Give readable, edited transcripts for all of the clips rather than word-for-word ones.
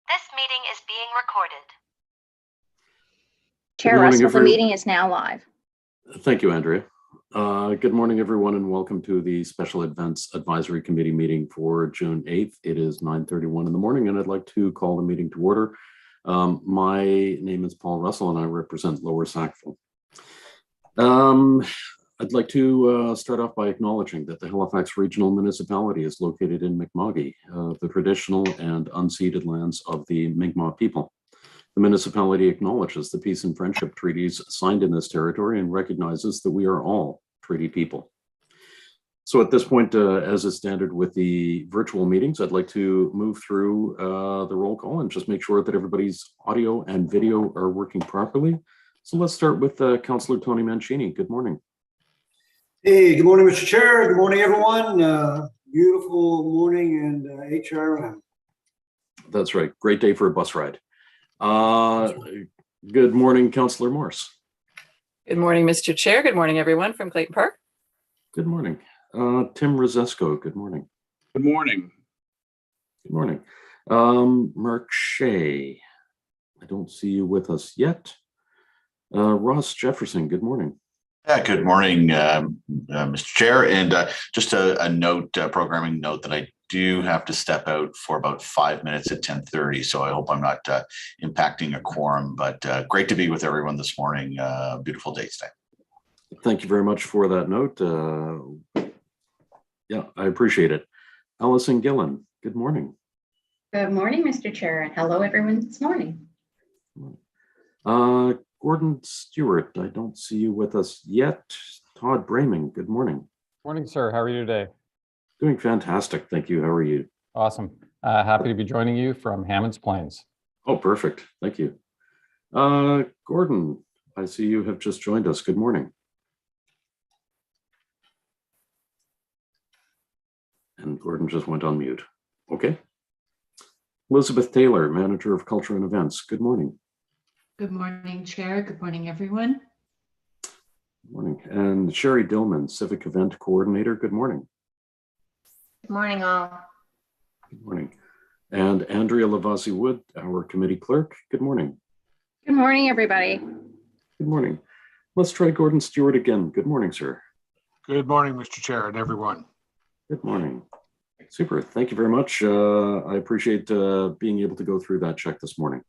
This meeting is being recorded. Chair Russell, the meeting is now live. Thank you, Andrea. Good morning, everyone, and welcome to the Special Events Advisory Committee meeting for June 8th. It is 9:31 in the morning, and I'd like to call the meeting to order. My name is Paul Russell, and I represent Lower Sackville. I'd like to start off by acknowledging that the Halifax Regional Municipality is located in Mi'kma'ki, the traditional and unceded lands of the Mi'kmaq people. The municipality acknowledges the peace and friendship treaties signed in this territory and recognizes that we are all treaty people. So at this point, as is standard with the virtual meetings, I'd like to move through the roll call and just make sure that everybody's audio and video are working properly. So let's start with Councillor Tony Mancini. Good morning. Hey, good morning, Mr. Chair. Good morning, everyone. Beautiful morning and HRM. That's right. Great day for a bus ride. Good morning, Councillor Morse. Good morning, Mr. Chair. Good morning, everyone from Clayton Park. Good morning. Tim Rosesko. Good morning. Good morning. Good morning. Mark Shea. I don't see you with us yet. Ross Jefferson. Good morning. Good morning, Mr. Chair. And just a note, programming note that I do have to step out for about 5 minutes at 10:30. So I hope I'm not impacting a quorum, but great to be with everyone this morning. Beautiful day today. Thank you very much for that note. Yeah, I appreciate it. Allison Gillen, good morning. Good morning, Mr. Chair, and hello, everyone this morning. Gordon Stewart, I don't see you with us yet. Todd Brayman, good morning. Morning, sir. How are you today? Doing fantastic, thank you. How are you? Awesome. Happy to be joining you from Hammonds Plains. Oh, perfect. Thank you. Gordon, I see you have just joined us. Good morning. And Gordon just went on mute. Okay. Elizabeth Taylor, Manager of Culture and Events. Good morning. Good morning, Chair. Good morning, everyone. Good morning. And Sherry Dillman, Civic Event Coordinator. Good morning. Good morning, all. Good morning. And Andrea Lavasi Wood, our committee clerk. Good morning. Good morning, everybody. Good morning. Let's try Gordon Stewart again. Good morning, sir. Good morning, Mr. Chair, and everyone. Good morning. Super. Thank you very much. I appreciate being able to go through that check this morning.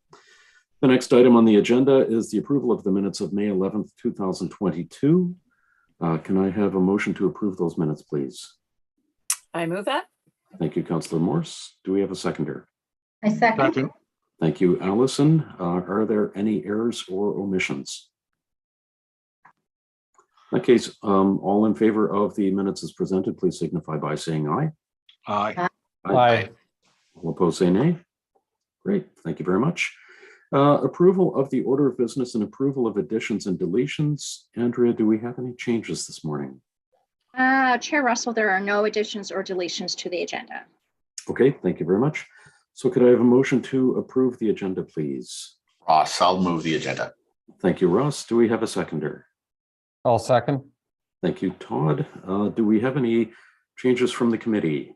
The next item on the agenda is the approval of the minutes of May 11th, 2022. Can I have a motion to approve those minutes, please? I move that. Thank you, Councillor Morse. Do we have a seconder? I second. Thank you, Allison. Are there any errors or omissions? In that case, all in favor of the minutes as presented, please signify by saying aye. Aye. Aye. All opposed, say nay. Great. Thank you very much. Approval of the order of business and approval of additions and deletions. Andrea, do we have any changes this morning? Chair Russell, there are no additions or deletions to the agenda. Okay, thank you very much. So could I have a motion to approve the agenda, please? Ross, I'll move the agenda. Thank you, Ross. Do we have a seconder? I'll second. Thank you, Todd. Do we have any changes from the committee?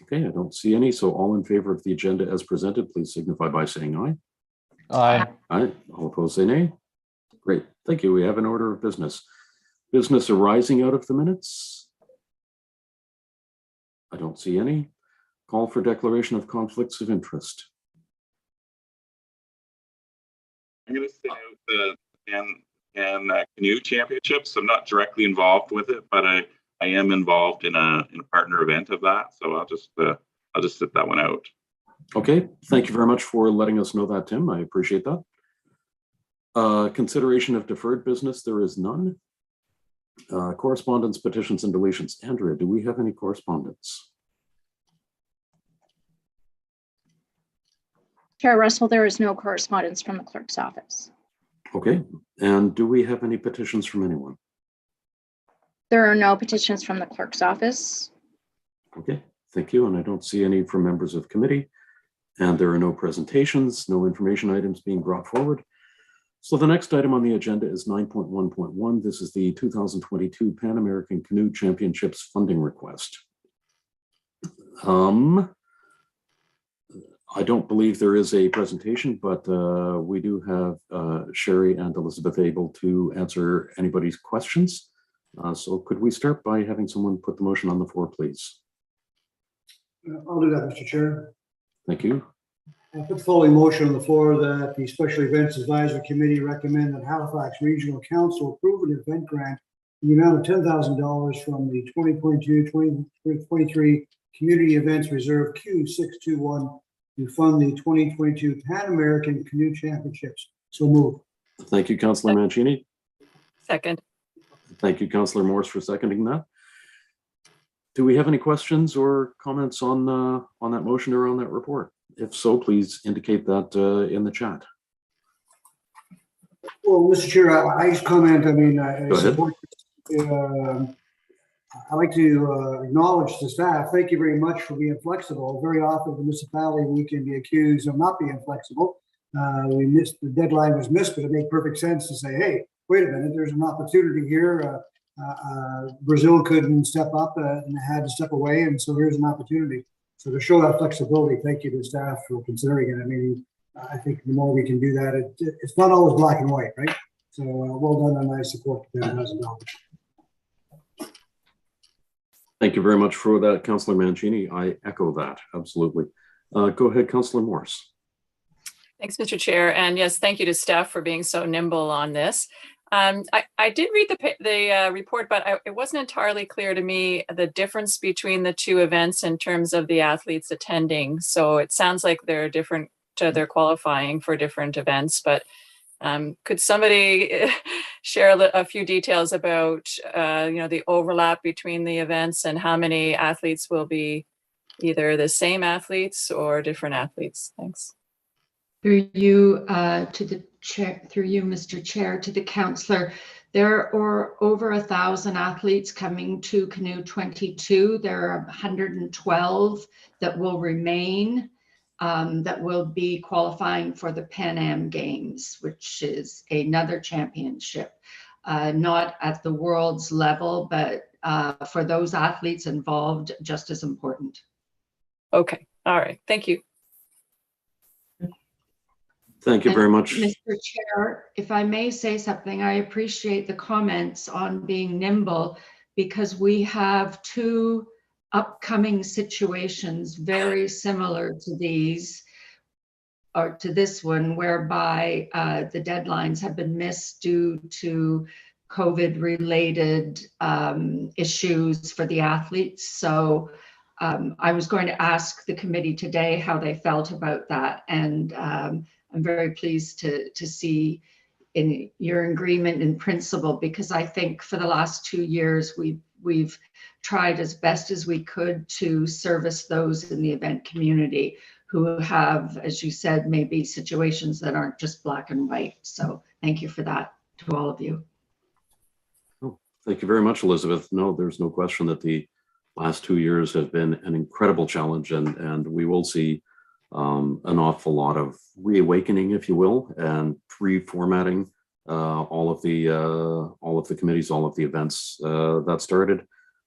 Okay, I don't see any. So all in favor of the agenda as presented, please signify by saying aye. Aye. Aye. All opposed, say nay. Great. Thank you. We have an order of business. Business arising out of the minutes? I don't see any. Call for declaration of conflicts of interest. I'm going to stay out the canoe championships. I'm not directly involved with it, but I am involved in a partner event of that. So I'll just sit that one out. Okay. Thank you very much for letting us know that, Tim. I appreciate that. Consideration of deferred business, there is none. Correspondence, petitions, and deletions. Andrea, do we have any correspondence? Chair Russell, there is no correspondence from the clerk's office. Okay. And do we have any petitions from anyone? There are no petitions from the clerk's office. Okay, thank you. And I don't see any from members of committee. And there are no presentations, no information items being brought forward. So the next item on the agenda is 9.1.1. This is the 2022 Pan American Canoe Championships funding request. I don't believe there is a presentation, but we do have Sherry and Elizabeth able to answer anybody's questions. So could we start by having someone put the motion on the floor, please? I'll do that, Mr. Chair. Thank you. I put the following motion on the floor that the Special Events Advisory Committee recommend that Halifax Regional Council approve an event grant in the amount of $10,000 from the 2022-2023 Community Events Reserve Q621 to fund the 2022 Pan American Canoe Championships. So move. Thank you, Councillor Mancini. Second. Thank you, Councillor Morse, for seconding that. Do we have any questions or comments on that motion or on that report? If so, please indicate that in the chat. Well, Mr. Chair, I just comment. I mean, Go ahead. I'd like to acknowledge the staff. Thank you very much for being flexible. Very often, the municipality, we can be accused of not being flexible. We missed, the deadline was missed, but it made perfect sense to say, hey, wait a minute, there's an opportunity here. Brazil couldn't step up and had to step away, and so here's an opportunity. So to show that flexibility, thank you to staff for considering it. I mean, I think the more we can do that, it's not always black and white, right? So well done, and I support the $10,000. Thank you very much for that, Councillor Mancini. I echo that, absolutely. Go ahead, Councillor Morse. Thanks, Mr. Chair. And yes, thank you to staff for being so nimble on this. I did read the report, but it wasn't entirely clear to me the difference between the two events in terms of the athletes attending. So it sounds like they're different, they're qualifying for different events, but could somebody share a few details about the overlap between the events and how many athletes will be either the same athletes or different athletes? Thanks. Through you to the chair, through you, Mr. Chair, to the councillor, there are over 1,000 athletes coming to Canoe 22. There are 112 that will remain, that will be qualifying for the Pan Am Games, which is another championship, not at the world's level, but for those athletes involved, just as important. Okay, all right, thank you. Thank you very much. Mr. Chair, if I may say something, I appreciate the comments on being nimble, because we have two upcoming situations very similar to these, or to this one, whereby the deadlines have been missed due to COVID-related issues for the athletes. So I was going to ask the committee today how they felt about that, and I'm very pleased to see in your agreement in principle, because I think for the last 2 years we've tried as best as we could to service those in the event community who have, as you said, maybe situations that aren't just black and white. So thank you for that to all of you. Oh, thank you very much, Elizabeth. No, there's no question that the last 2 years have been an incredible challenge, and we will see an awful lot of reawakening, if you will, and reformatting all of the committees, all of the events that started.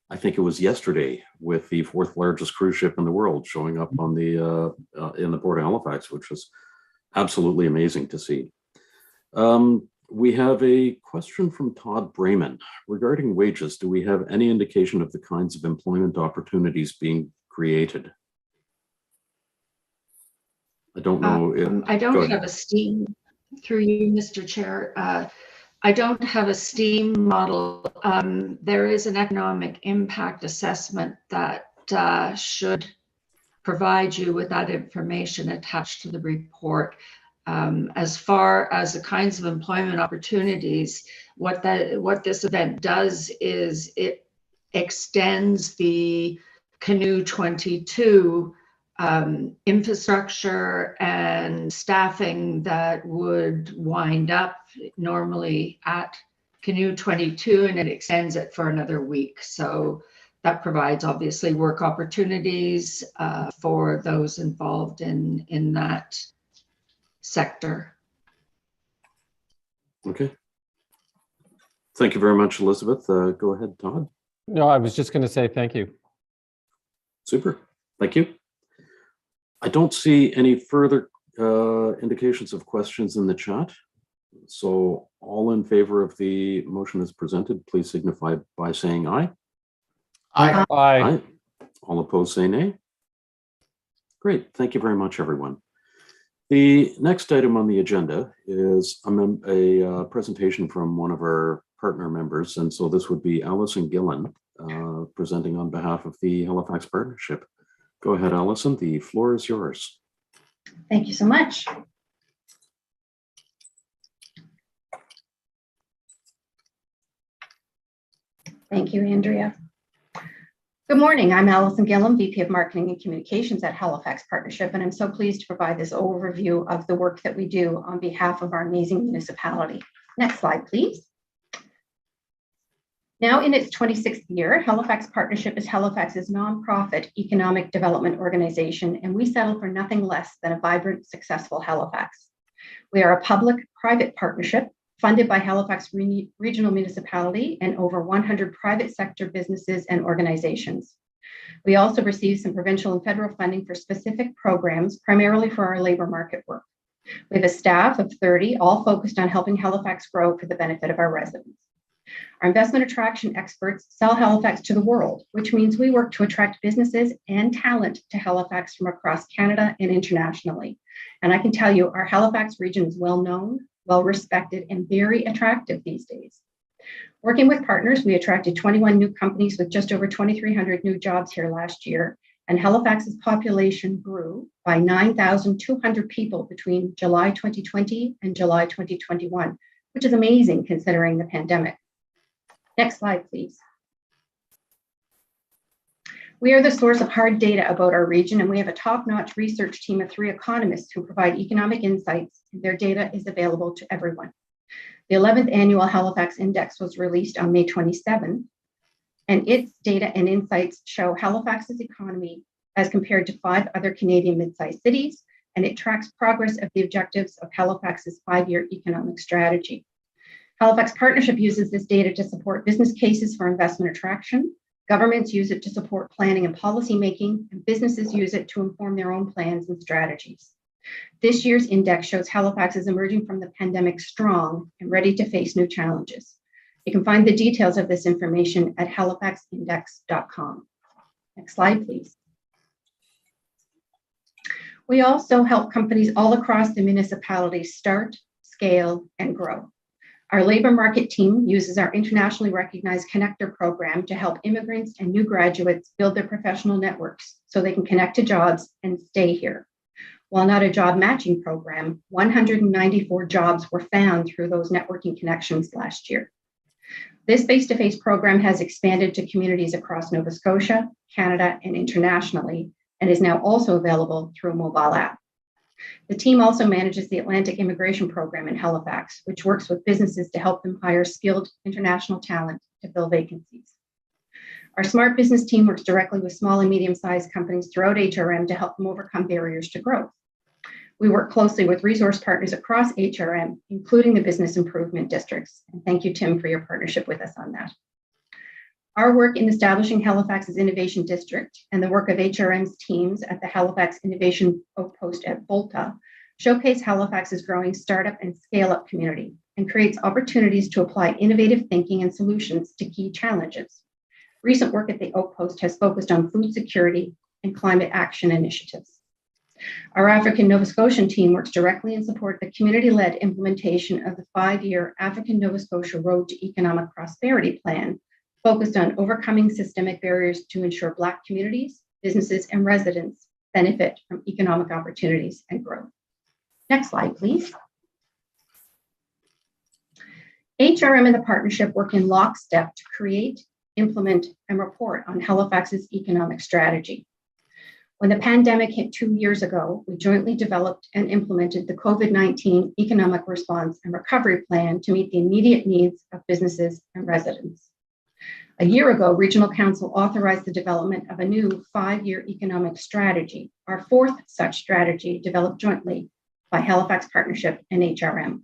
I think it was yesterday with the 4th largest cruise ship in the world showing up on the in the port of Halifax, which was absolutely amazing to see. We have a question from Todd Brayman regarding wages. Do we have any indication of the kinds of employment opportunities being created? I don't know. I don't have a STEAM, through you, Mr. Chair. I don't have a STEAM model. There is an economic impact assessment that should provide you with that information attached to the report. As far as the kinds of employment opportunities, what this event does is it extends the Canoe 22 infrastructure and staffing that would wind up normally at Canoe 22, and it extends it for another week. So that provides obviously work opportunities for those involved in that sector. Okay. Thank you very much, Elizabeth. Go ahead, Todd. No, I was just going to say thank you. Super. Thank you. I don't see any further indications of questions in the chat. So all in favor of the motion as presented, please signify by saying aye. Aye. Aye. All opposed, say nay. Great. Thank you very much, everyone. The next item on the agenda is a presentation from one of our partner members. And so this would be Alison Gillen presenting on behalf of the Halifax Partnership. Go ahead, Alison. The floor is yours. Thank you so much. Thank you, Andrea. Good morning. I'm Alison Gillen, VP of Marketing and Communications at Halifax Partnership, and I'm so pleased to provide this overview of the work that we do on behalf of our amazing municipality. Next slide, please. Now in its 26th year, Halifax Partnership is Halifax's nonprofit economic development organization, and we settle for nothing less than a vibrant, successful Halifax. We are a public-private partnership funded by Halifax Regional Municipality and over 100 private sector businesses and organizations. We also receive some provincial and federal funding for specific programs, primarily for our labor market work. We have a staff of 30, all focused on helping Halifax grow for the benefit of our residents. Our investment attraction experts sell Halifax to the world, which means we work to attract businesses and talent to Halifax from across Canada and internationally. And I can tell you, our Halifax region is well known, well respected, and very attractive these days. Working with partners, we attracted 21 new companies with just over 2,300 new jobs here last year, and Halifax's population grew by 9,200 people between July 2020 and July 2021, which is amazing considering the pandemic. Next slide, please. We are the source of hard data about our region, and we have a top-notch research team of 3 economists who provide economic insights. Their data is available to everyone. The 11th annual Halifax Index was released on May 27, and its data and insights show Halifax's economy as compared to 5 other Canadian mid-sized cities, and it tracks progress of the objectives of Halifax's 5-year economic strategy. Halifax Partnership uses this data to support business cases for investment attraction. Governments use it to support planning and policy making, and businesses use it to inform their own plans and strategies. This year's index shows Halifax is emerging from the pandemic strong and ready to face new challenges. You can find the details of this information at halifaxindex.com. Next slide, please. We also help companies all across the municipality start, scale, and grow. Our labor market team uses our internationally recognized Connector program to help immigrants and new graduates build their professional networks so they can connect to jobs and stay here. While not a job matching program, 194 jobs were found through those networking connections last year. This face-to-face program has expanded to communities across Nova Scotia, Canada, and internationally, and is now also available through a mobile app. The team also manages the Atlantic Immigration Program in Halifax, which works with businesses to help them hire skilled international talent to fill vacancies. Our Smart Business team works directly with small and medium-sized companies throughout HRM to help them overcome barriers to growth. We work closely with resource partners across HRM, including the business improvement districts. And thank you, Tim, for your partnership with us on that. Our work in establishing Halifax's Innovation District and the work of HRM's teams at the Halifax Innovation Outpost at Volta showcase Halifax's growing startup and scale-up community and creates opportunities to apply innovative thinking and solutions to key challenges. Recent work at the Outpost has focused on food security and climate action initiatives. Our African Nova Scotian team works directly in support of the community-led implementation of the 5-year African Nova Scotia Road to Economic Prosperity Plan, focused on overcoming systemic barriers to ensure Black communities, businesses, and residents benefit from economic opportunities and growth. Next slide, please. HRM and the partnership work in lockstep to create, implement, and report on Halifax's economic strategy. When the pandemic hit 2 years ago, we jointly developed and implemented the COVID-19 Economic Response and Recovery Plan to meet the immediate needs of businesses and residents. A year ago, Regional Council authorized the development of a new 5-year economic strategy, our 4th such strategy developed jointly by Halifax Partnership and HRM.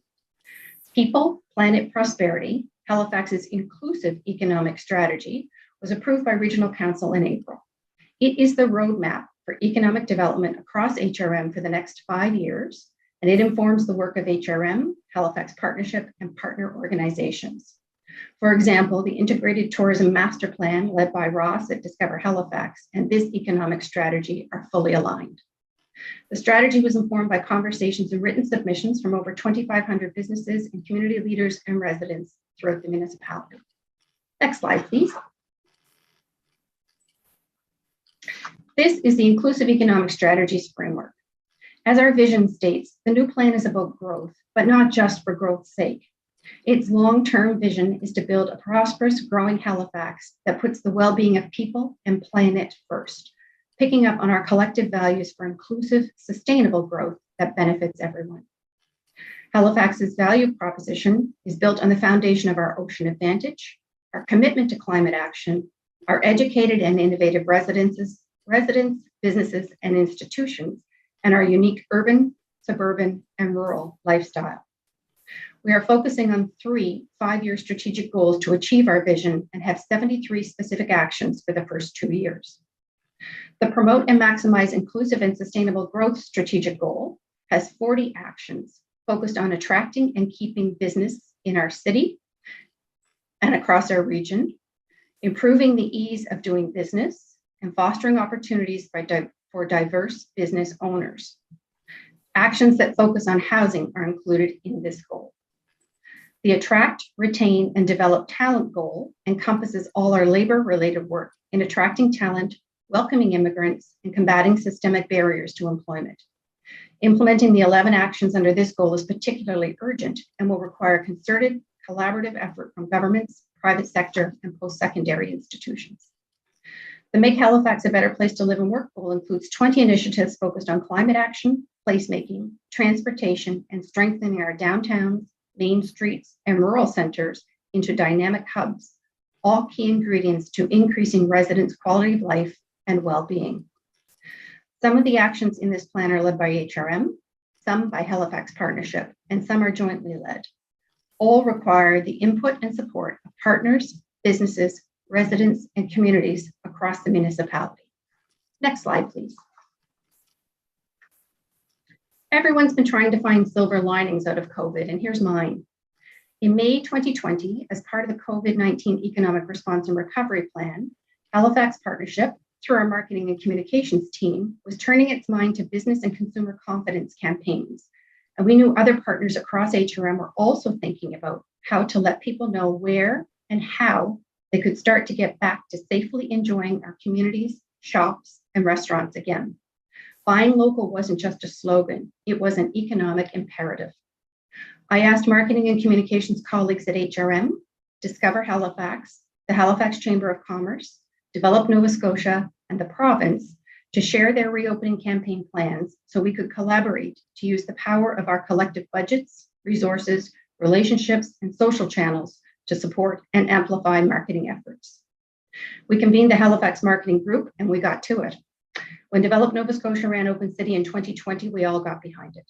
People, Planet, Prosperity, Halifax's inclusive economic strategy, was approved by Regional Council in April. It is the roadmap for economic development across HRM for the next 5 years, and it informs the work of HRM, Halifax Partnership, and partner organizations. For example, the Integrated Tourism Master Plan led by Ross at Discover Halifax and this economic strategy are fully aligned. The strategy was informed by conversations and written submissions from over 2,500 businesses and community leaders and residents throughout the municipality. Next slide, please. This is the Inclusive Economic Strategies framework. As our vision states, the new plan is about growth, but not just for growth's sake. Its long-term vision is to build a prosperous, growing Halifax that puts the well-being of people and planet first, picking up on our collective values for inclusive, sustainable growth that benefits everyone. Halifax's value proposition is built on the foundation of our ocean advantage, our commitment to climate action, our educated and innovative residents, businesses, and institutions, and our unique urban, suburban, and rural lifestyle. We are focusing on 3 5-year strategic goals to achieve our vision and have 73 specific actions for the first 2 years. The Promote and Maximize Inclusive and Sustainable Growth strategic goal has 40 actions focused on attracting and keeping business in our city and across our region, improving the ease of doing business, and fostering opportunities for diverse business owners. Actions that focus on housing are included in this goal. The Attract, Retain, and Develop Talent goal encompasses all our labor-related work in attracting talent, welcoming immigrants, and combating systemic barriers to employment. Implementing the 11 actions under this goal is particularly urgent and will require concerted, collaborative effort from governments, private sector, and post-secondary institutions. The Make Halifax a Better Place to Live and Work goal includes 20 initiatives focused on climate action, placemaking, transportation, and strengthening our downtowns, main streets, and rural centers into dynamic hubs, all key ingredients to increasing residents' quality of life and well-being. Some of the actions in this plan are led by HRM, some by Halifax Partnership, and some are jointly led. All require the input and support of partners, businesses, residents, and communities across the municipality. Next slide, please. Everyone's been trying to find silver linings out of COVID, and here's mine. In May 2020, as part of the COVID-19 Economic Response and Recovery Plan, Halifax Partnership, through our marketing and communications team, was turning its mind to business and consumer confidence campaigns. And we knew other partners across HRM were also thinking about how to let people know where and how they could start to get back to safely enjoying our communities, shops, and restaurants again. Buying local wasn't just a slogan, it was an economic imperative. I asked marketing and communications colleagues at HRM, Discover Halifax, the Halifax Chamber of Commerce, Develop Nova Scotia, and the province to share their reopening campaign plans so we could collaborate to use the power of our collective budgets, resources, relationships, and social channels to support and amplify marketing efforts. We convened the Halifax Marketing Group and we got to it. When Develop Nova Scotia ran Open City in 2020, we all got behind it.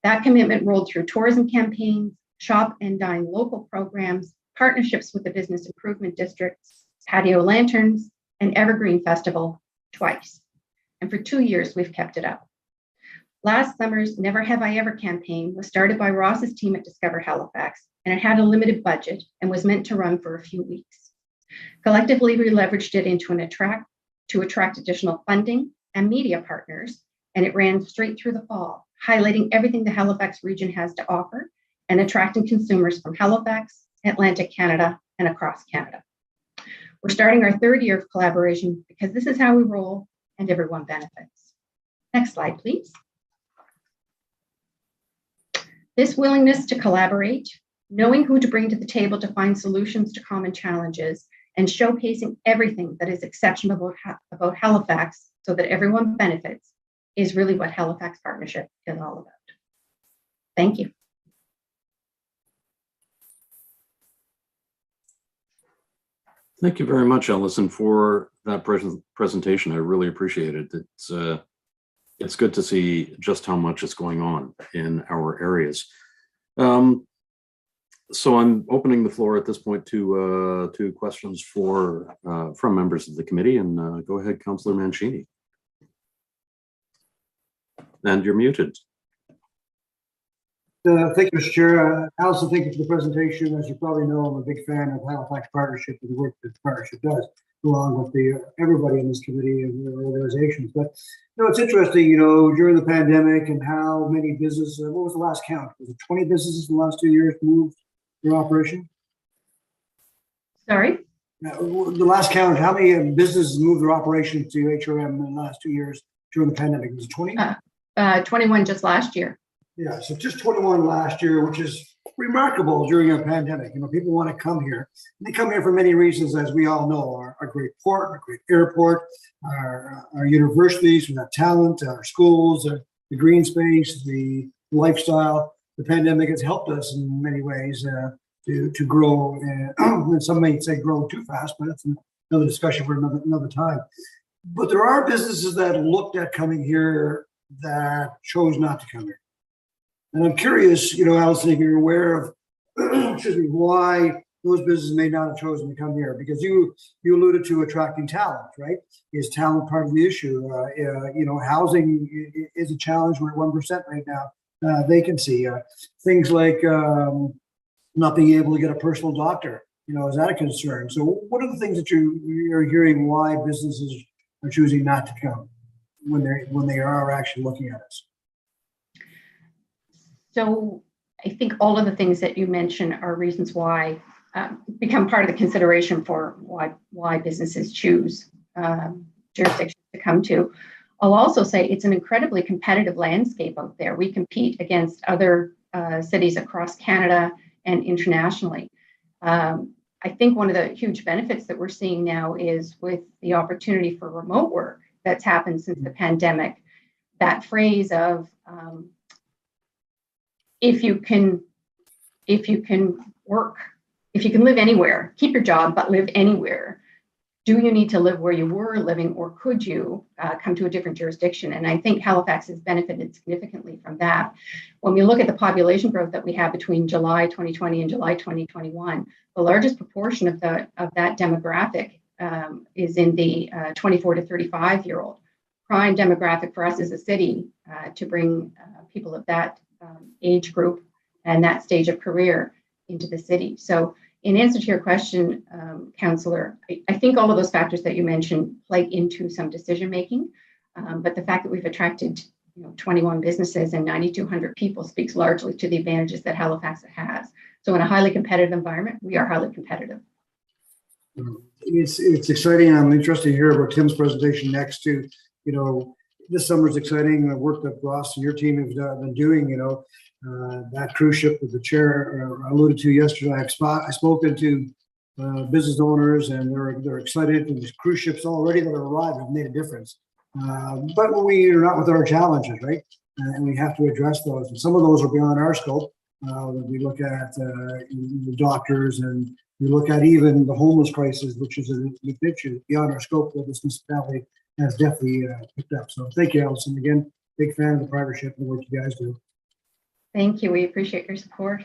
That commitment rolled through tourism campaigns, shop and dine local programs, partnerships with the business improvement districts, patio lanterns, and Evergreen Festival twice. And for 2 years, we've kept it up. Last summer's Never Have I Ever campaign was started by Ross's team at Discover Halifax, and it had a limited budget and was meant to run for a few weeks. Collectively, we leveraged it to attract additional funding and media partners, and it ran straight through the fall, highlighting everything the Halifax region has to offer and attracting consumers from Halifax, Atlantic Canada, and across Canada. We're starting our 3rd year of collaboration because this is how we roll and everyone benefits. Next slide, please. This willingness to collaborate, knowing who to bring to the table to find solutions to common challenges, and showcasing everything that is exceptional about Halifax so that everyone benefits is really what Halifax Partnership is all about. Thank you. Thank you very much, Alison, for that presentation. I really appreciate it. It's good to see just how much is going on in our areas. So I'm opening the floor at this point to questions from members of the committee, and go ahead, Councillor Mancini. And you're muted. Thank you, Mr. Chair. Allison, thank you for the presentation. As you probably know, I'm a big fan of Halifax Partnership and the work that the partnership does, along with everybody in this committee and their organizations. But it's interesting, during the pandemic and how many businesses. What was the last count? Was it 20 businesses in the last 2 years moved their operation? Sorry? The last count, how many businesses moved their operation to HRM in the last 2 years during the pandemic? Was it 20? 21 just last year. Yeah, so just 21 last year, which is remarkable during a pandemic. People want to come here. They come here for many reasons, as we all know. Our great port, our great airport, our universities, we have talent, our schools, the green space, the lifestyle. The pandemic has helped us in many ways to grow. And some may say grow too fast, but that's another discussion for another time. But there are businesses that looked at coming here that chose not to come here. And I'm curious, Allison, if you're aware of, why those businesses may not have chosen to come here, because you alluded to attracting talent, right? Is talent part of the issue? Housing is a challenge. We're at 1% right now. Vacancy, things like not being able to get a personal doctor. Is that a concern? So, what are the things that you're hearing why businesses are choosing not to come when they are actually looking at us? So I think all of the things that you mentioned are reasons why become part of the consideration for why businesses choose jurisdictions to come to. I'll also say it's an incredibly competitive landscape out there. We compete against other cities across Canada and internationally. I think one of the huge benefits that we're seeing now is with the opportunity for remote work that's happened since the pandemic. That phrase of if you can work, if you can live anywhere, keep your job, but live anywhere. Do you need to live where you were living, or could you come to a different jurisdiction? And I think Halifax has benefited significantly from that. When we look at the population growth that we have between July 2020 and July 2021, the largest proportion of that demographic is in the 24 to 35-year-old. Prime demographic for us as a city to bring people of that age group and that stage of career into the city. So in answer to your question, Councillor, I think all of those factors that you mentioned play into some decision making, but the fact that we've attracted 21 businesses and 9,200 people speaks largely to the advantages that Halifax has. So in a highly competitive environment, we are highly competitive. It's exciting. I'm interested to hear about Tim's presentation next to, this summer is exciting. The work that Ross and your team have been doing, that cruise ship that the chair alluded to yesterday. I've spoken to business owners, and they're excited. And these cruise ships already that are arrived have made a difference. But we are not with our challenges, right? And we have to address those. And some of those are beyond our scope. We look at the doctors, and we look at even the homeless crisis, which is a big issue beyond our scope that this municipality has definitely picked up. So thank you, Allison. Again, big fan of the partnership and what you guys do. Thank you. We appreciate your support.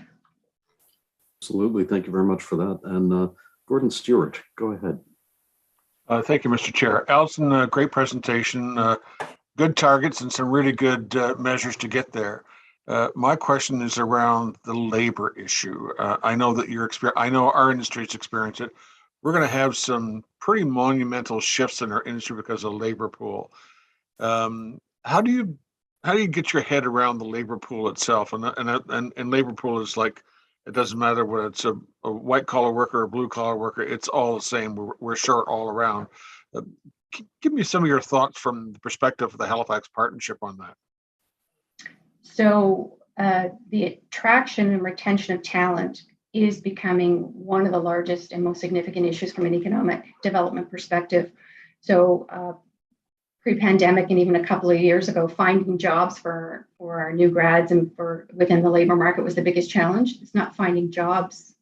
Absolutely. Thank you very much for that. And Gordon Stewart, go ahead. Thank you, Mr. Chair. Allison, great presentation, good targets and some really good measures to get there. My question is around the labor issue. I know that I know our industry's experienced it. We're going to have some pretty monumental shifts in our industry because of the labor pool. How do you get your head around the labor pool itself? And labor pool is like, it doesn't matter whether it's a white collar worker or a blue collar worker, it's all the same. We're short all around. Give me some of your thoughts from the perspective of the Halifax Partnership on that. So the attraction and retention of talent is becoming one of the largest and most significant issues from an economic development perspective. So pre-pandemic and even a couple of years ago, finding jobs for our new grads and for within the labor market was the biggest challenge. It's not finding jobs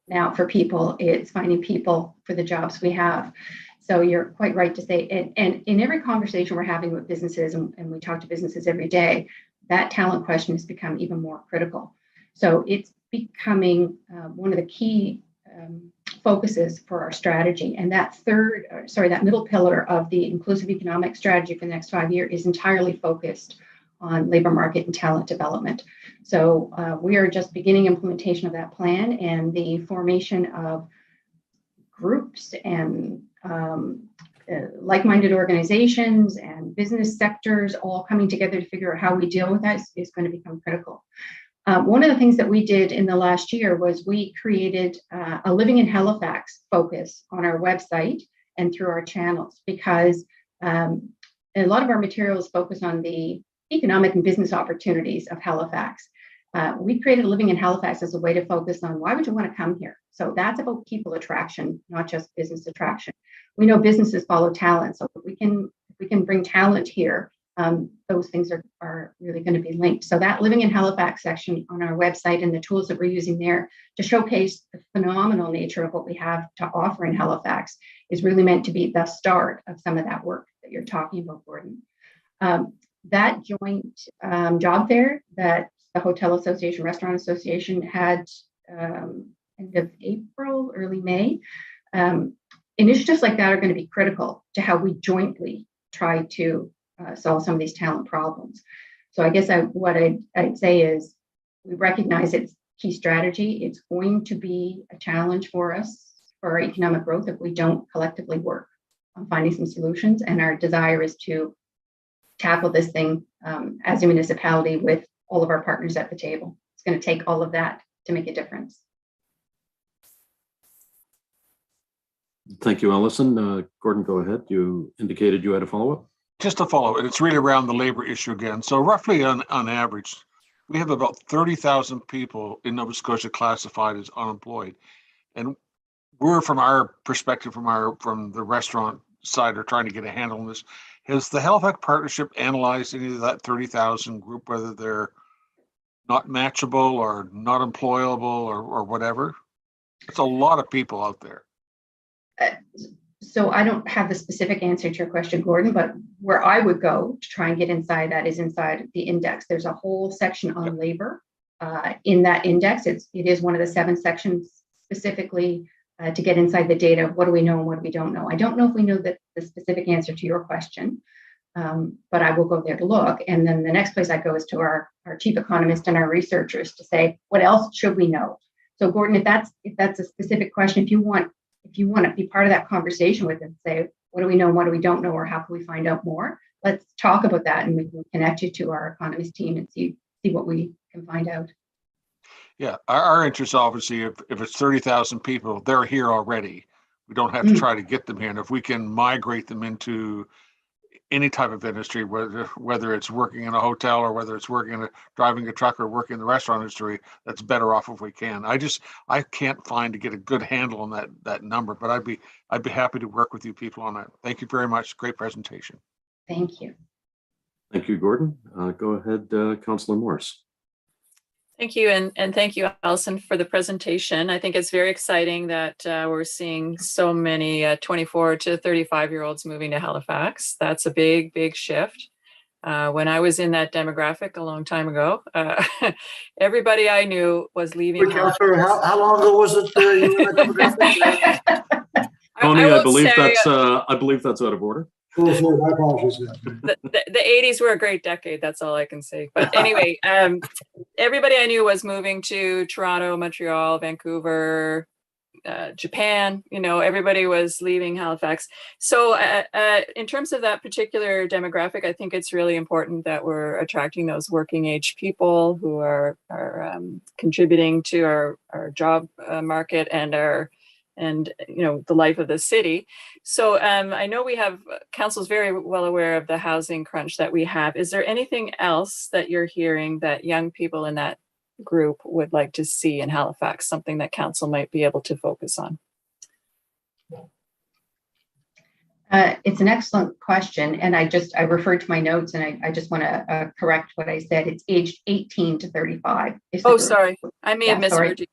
now for people, it's finding people for the jobs we have. So you're quite right to say, and in every conversation we're having with businesses, and we talk to businesses every day, that talent question has become even more critical. So it's becoming one of the key focuses for our strategy. And that that middle pillar of the inclusive economic strategy for the next 5 years is entirely focused on labor market and talent development. So we are just beginning implementation of that plan, and the formation of groups and like-minded organizations and business sectors all coming together to figure out how we deal with that is going to become critical. One of the things that we did in the last year was we created a Living in Halifax focus on our website and through our channels, because a lot of our materials focus on the economic and business opportunities of Halifax. We created Living in Halifax as a way to focus on why would you want to come here? So that's about people attraction, not just business attraction. We know businesses follow talent, so if we can bring talent here, those things are really going to be linked. So that Living in Halifax section on our website and the tools that we're using there to showcase the phenomenal nature of what we have to offer in Halifax is really meant to be the start of some of that work that you're talking about, Gordon. That joint job fair that the Hotel Association, Restaurant Association had end of April, early May. Initiatives like that are going to be critical to how we jointly try to solve some of these talent problems. So I guess what I'd say is we recognize it's key strategy. It's going to be a challenge for us for our economic growth if we don't collectively work on finding some solutions. And our desire is to tackle this thing as a municipality with all of our partners at the table. It's going to take all of that to make a difference. Thank you, Allison. Gordon, go ahead. You indicated you had a follow-up. Just to follow, and it's really around the labor issue again. So roughly on average, we have about 30,000 people in Nova Scotia classified as unemployed. And we're, from our perspective, from the restaurant side, are trying to get a handle on this. Has the Halifax Partnership analyzed any of that 30,000 group, whether they're not matchable or not employable or whatever? It's a lot of people out there. So I don't have the specific answer to your question, Gordon, but where I would go to try and get inside that is inside the index. There's a whole section on labor in that index. It is one of the 7 sections specifically to get inside the data of what do we know and what we don't know. I don't know if we know the specific answer to your question, but I will go there to look. And then the next place I go is to our chief economist and our researchers to say, what else should we know? So Gordon, if that's a specific question, if you want to be part of that conversation with us, say, what do we know and what do we don't know, or how can we find out more? Let's talk about that, and we can connect you to our economist team and see what we can find out. Yeah, our interest, obviously, if it's 30,000 people, they're here already. We don't have to try to get them here. And if we can migrate them into any type of industry, whether it's working in a hotel or whether it's driving a truck or working in the restaurant industry, that's better off if we can. I can't find to get a good handle on that number, but I'd be happy to work with you people on that. Thank you very much. Great presentation. Thank you. Thank you, Gordon. Go ahead, Councillor Morris. Thank you, and thank you, Allison, for the presentation. I think it's very exciting that we're seeing so many 24 to 35-year-olds moving to Halifax. That's a big, big shift. When I was in that demographic a long time ago, everybody I knew was leaving. Councillor, how long ago was it you were in that demographic? Tony, I believe that's out of order. Oh, sorry, my apologies. The 80s were a great decade. That's all I can say. But anyway, everybody I knew was moving to Toronto, Montreal, Vancouver, Japan. Everybody was leaving Halifax. So in terms of that particular demographic, I think it's really important that we're attracting those working age people who are contributing to our job market and the life of the city. So I know we have council's very well aware of the housing crunch that we have. Is there anything else that you're hearing that young people in that group would like to see in Halifax, something that council might be able to focus on? It's an excellent question. And I referred to my notes, and I just want to correct what I said. It's aged 18 to 35. Oh, sorry. I may have misheard you.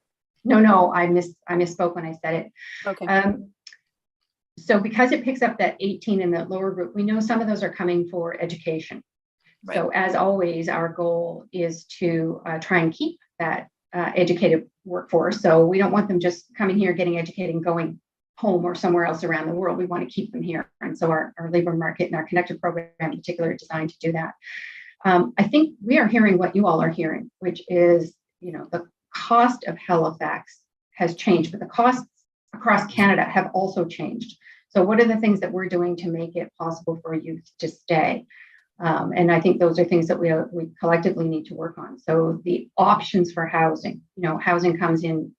No, I misspoke when I said it. Okay. So because it picks up that 18 in the lower group, we know some of those are coming for education. Right. So as always, our goal is to try and keep that educated workforce. So we don't want them just coming here, getting educated and going home or somewhere else around the world. We want to keep them here. And so our labor market and our connector program in particular are designed to do that. I think we are hearing what you all are hearing, which is, the cost of Halifax has changed, but the costs across Canada have also changed. So what are the things that we're doing to make it possible for youth to stay? And I think those are things that we collectively need to work on. So the options for housing, housing comes in,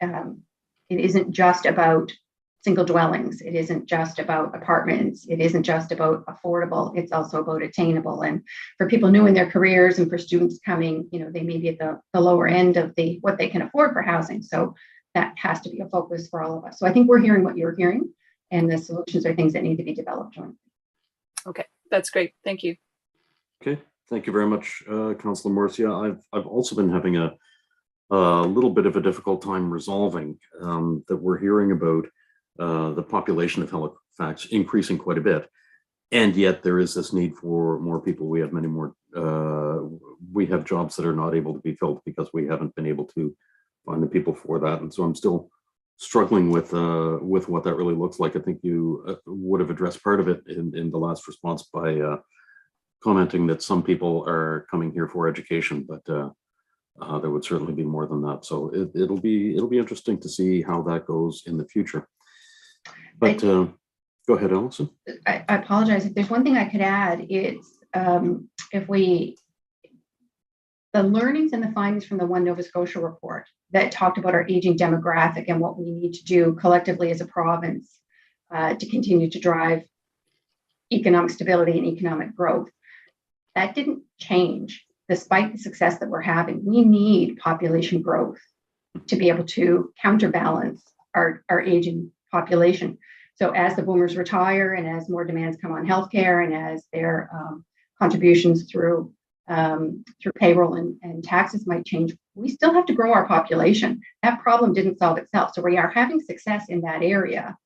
it isn't just about single dwellings. It isn't just about apartments. It isn't just about affordable. It's also about attainable. And for people new in their careers and for students coming, they may be at the lower end of what they can afford for housing. So that has to be a focus for all of us. So I think we're hearing what you're hearing, and the solutions are things that need to be developed jointly. Okay, that's great. Thank you. Okay, thank you very much, Councillor Morcia. I've also been having a little bit of a difficult time resolving that we're hearing about the population of Halifax increasing quite a bit, and yet there is this need for more people. We have many more. We have jobs that are not able to be filled because we haven't been able to find the people for that, and so I'm still struggling with what that really looks like. I think you would have addressed part of it in the last response by commenting that some people are coming here for education, but there would certainly be more than that. So it'll be interesting to see how that goes in the future. But go ahead, Alison. I apologize. If there's one thing I could add, it's the learnings and the findings from the One Nova Scotia report that talked about our aging demographic and what we need to do collectively as a province to continue to drive economic stability and economic growth. That didn't change despite the success that we're having. We need population growth to be able to counterbalance our aging population. So as the boomers retire and as more demands come on healthcare and as their contributions through payroll and taxes might change, we still have to grow our population. That problem didn't solve itself. So we are having success in that area.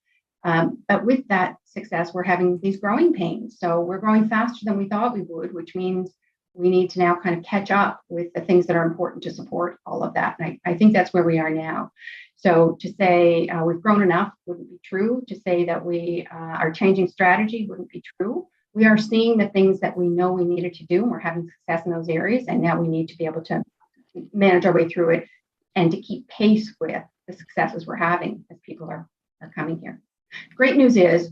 But with that success, we're having these growing pains. So we're growing faster than we thought we would, which means we need to now kind of catch up with the things that are important to support all of that. And I think that's where we are now. So to say we've grown enough wouldn't be true. To say that we are changing strategy wouldn't be true. We are seeing the things that we know we needed to do, and we're having success in those areas. And now we need to be able to manage our way through it and to keep pace with the successes we're having as people are coming here. Great news is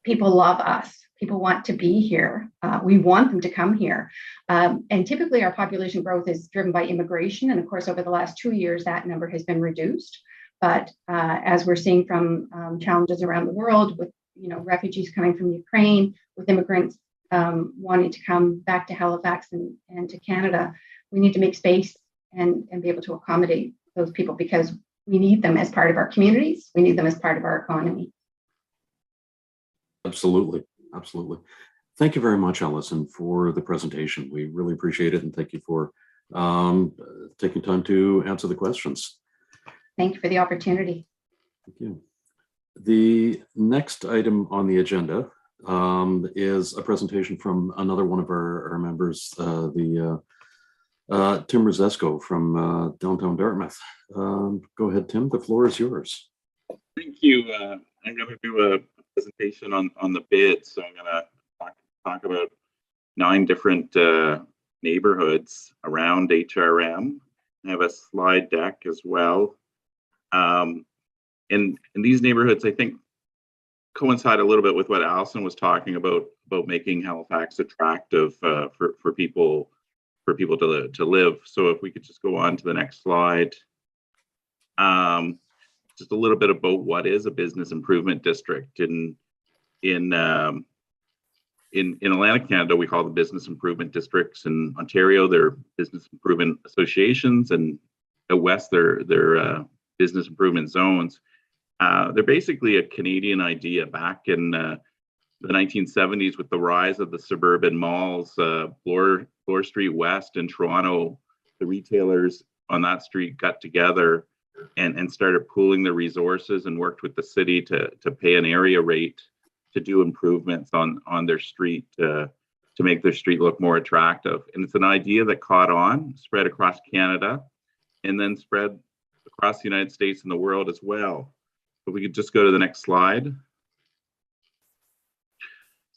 people love us. People want to be here. We want them to come here. And typically our population growth is driven by immigration. And of course, over the last 2 years, that number has been reduced. But as we're seeing from challenges around the world with refugees coming from Ukraine, with immigrants wanting to come back to Halifax and to Canada, we need to make space and be able to accommodate those people because we need them as part of our communities. We need them as part of our economy. Absolutely. Absolutely. Thank you very much, Alison, for the presentation. We really appreciate it. And thank you for taking time to answer the questions. Thank you for the opportunity. Thank you. The next item on the agenda is a presentation from another one of our members, Tim Rosesko from downtown Dartmouth. Go ahead, Tim. The floor is yours. Thank you. I'm going to do a presentation on the bid. So I'm going to talk about 9 different neighborhoods around HRM. I have a slide deck as well. In these neighborhoods, I think coincide a little bit with what Alison was talking about making Halifax attractive for people to live. So if we could just go on to the next slide. Just a little bit about what is a business improvement district. In Atlantic Canada, we call them business improvement districts. In Ontario, they're business improvement associations, and out west, they're business improvement zones. They're basically a Canadian idea back in the 1970s with the rise of the suburban malls, Bloor Street West in Toronto. The retailers on that street got together and started pooling their resources and worked with the city to pay an area rate to do improvements on their street to make their street look more attractive. And it's an idea that caught on, spread across Canada. and then spread across the United States and the world as well. If we could just go to the next slide.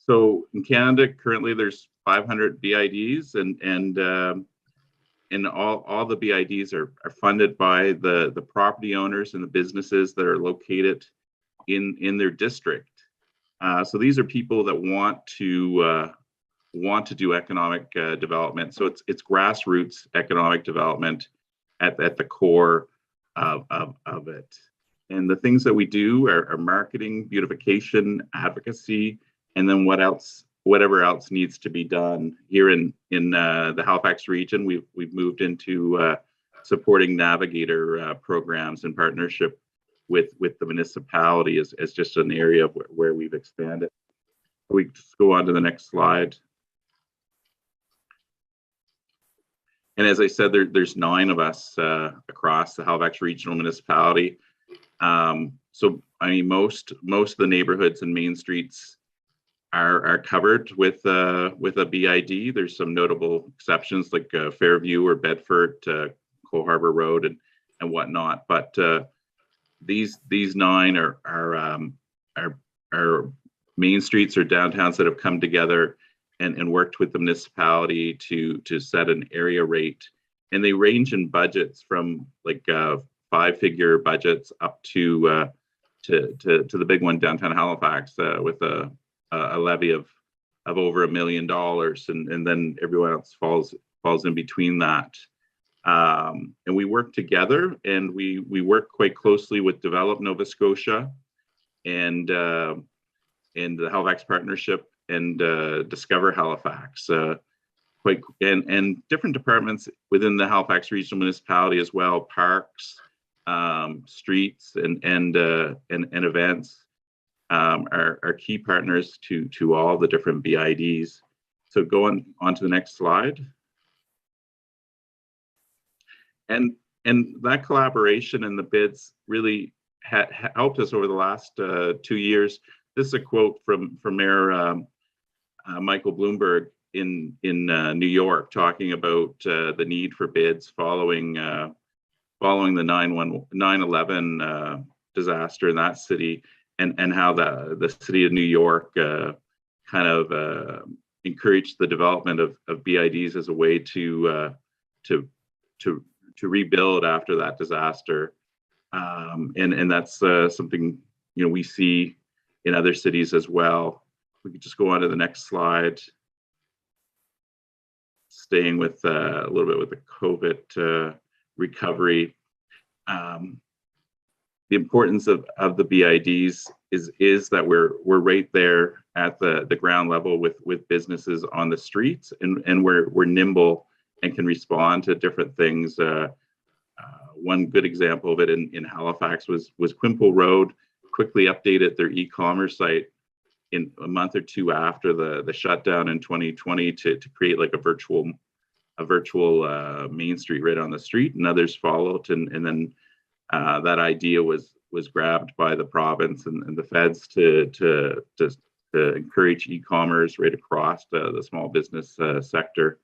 So in Canada, currently there's 500 BIDs, and all the BIDs are funded by the property owners and the businesses that are located in their district. So these are people that want to do economic development. So it's grassroots economic development at the core of it. And the things that we do are marketing, beautification, advocacy, and then whatever else needs to be done. Here in the Halifax region, we've moved into supporting navigator programs in partnership with the municipality as just an area where we've expanded. We just go on to the next slide. And as I said, there's 9 of us across the Halifax Regional Municipality. So I mean, most of the neighborhoods and main streets are covered with a BID. There's some notable exceptions like Fairview or Bedford, Cole Harbour Road, and whatnot. But these 9 are main streets or downtowns that have come together and worked with the municipality to set an area rate. And they range in budgets from like 5-figure budgets up to the big one downtown Halifax with a levy of over $1 million, and then everyone else falls in between that. And we work together, and we work quite closely with Develop Nova Scotia and the Halifax Partnership and Discover Halifax, and different departments within the Halifax Regional Municipality as well, parks, streets, and events. Are key partners to all the different BIDs. So go on to the next slide. And that collaboration and the bids really helped us over the last 2 years. This is a quote from Mayor Michael Bloomberg in New York, talking about the need for bids following the 9/11 disaster in that city. And how the city of New York kind of encouraged the development of BIDs as a way to rebuild after that disaster, and that's something we see in other cities as well. We could just go on to the next slide. Staying with a little bit with the COVID recovery. The importance of the BIDs is that we're right there at the ground level with businesses on the streets, and we're nimble and can respond to different things. One good example of it in Halifax was Quimple Road quickly updated their e-commerce site in a month or 2 after the shutdown in 2020 to create like a virtual main street right on the street, and others followed, and then that idea was grabbed by the province and the feds to encourage e-commerce right across the small business sector.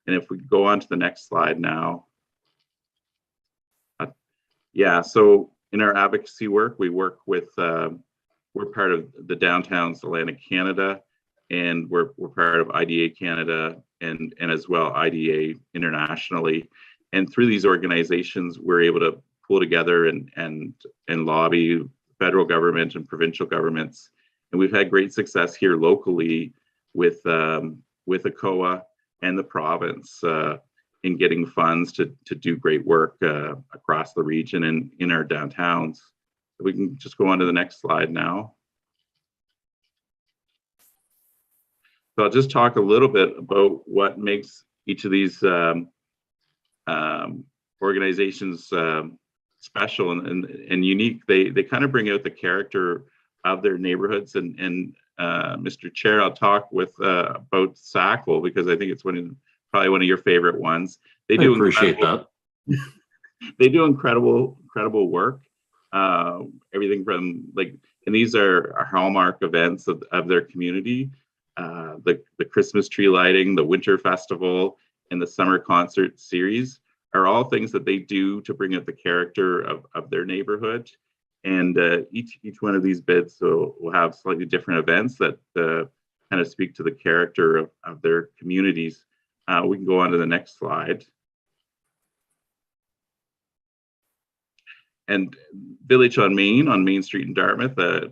And if we go on to the next slide now. So in our advocacy work, we work with, we're part of the Downtowns Atlantic Canada, and we're part of IDA Canada and as well IDA internationally. And through these organizations, we're able to pull together and lobby federal government and provincial governments. And we've had great success here locally with ACOA and the province in getting funds to do great work across the region and in our downtowns. We can just go on to the next slide now. So I'll just talk a little bit about what makes each of these organizations special and unique. They kind of bring out the character of their neighborhoods. And Mr. Chair, I'll talk about Sackville because I think it's probably one of your favorite ones. They do appreciate that. They do incredible work. Everything from and these are hallmark events of their community. The Christmas tree lighting, the winter festival, and the summer concert series are all things that they do to bring out the character of their neighborhood. And each one of these bids will have slightly different events that kind of speak to the character of their communities. We can go on to the next slide. And Village on Main Street in Dartmouth,